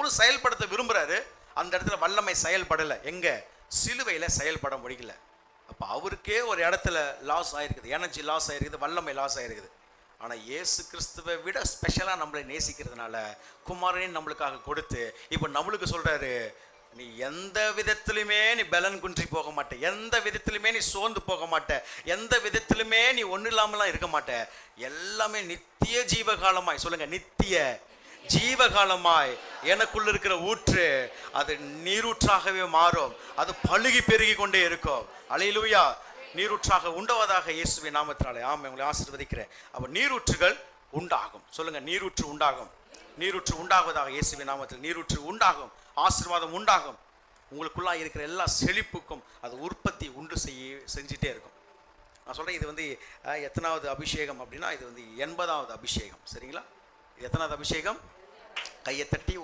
பவுல் செயல்படுத்த விரும்புறாரு, அந்த இடத்துல வல்லமை செயல்படலை. எங்க? சிலுவையில் செயல்பட முடியல. அப்போ அவருக்கே ஒரு இடத்துல லாஸ் ஆகிருக்குது, எனர்ஜி லாஸ் ஆகிருக்குது, வல்லமை லாஸ் ஆகிருக்குது. ஆனால் இயேசு கிறிஸ்துவை விட ஸ்பெஷலாக நம்மளை நேசிக்கிறதுனால குமாரனையும் நம்மளுக்காக கொடுத்து இப்போ நம்மளுக்கு சொல்கிறாரு, நீ எந்த விதத்திலுமே நீ பலன் குன்றி போக மாட்டே, எந்த விதத்திலுமே நீ சோர்ந்து போக மாட்டே, எந்த விதத்திலுமே நீ ஒன்றும் இல்லாமலாம் இருக்க மாட்டே. எல்லாமே நித்திய ஜீவகாலமாய், சொல்லுங்க, நித்திய ஜீவகாலமாய் எனக்குள்ள இருக்கிற ஊற்று அது நீரூற்றாகவே மாறும். அது பழுகி பெருகி கொண்டே இருக்கும். அல்லேலூயா. நீரூற்றாக உண்டாவதாக இயேசுவின் நாமத்தினாலே. ஆமென். உங்களை ஆசீர்வதிக்கிறேன். அப்போ நீரூற்றுகள் உண்டாகும். சொல்லுங்க, நீரூற்று உண்டாகும். நீரூற்று உண்டாவதாக இயேசுவின் நாமத்தில். நீரூற்று உண்டாகும், ஆசீர்வாதம் உண்டாகும். உங்களுக்குள்ளாக இருக்கிற எல்லா செழிப்புக்கும் அது உற்பத்தி உண்டு செஞ்சிட்டே இருக்கும். நான் சொல்கிறேன், இது வந்து எத்தனாவது அபிஷேகம் அப்படின்னா, இது வந்து 80வது அபிஷேகம். சரிங்களா? எத்தனாவது அபிஷேகம்? கையை தட்டி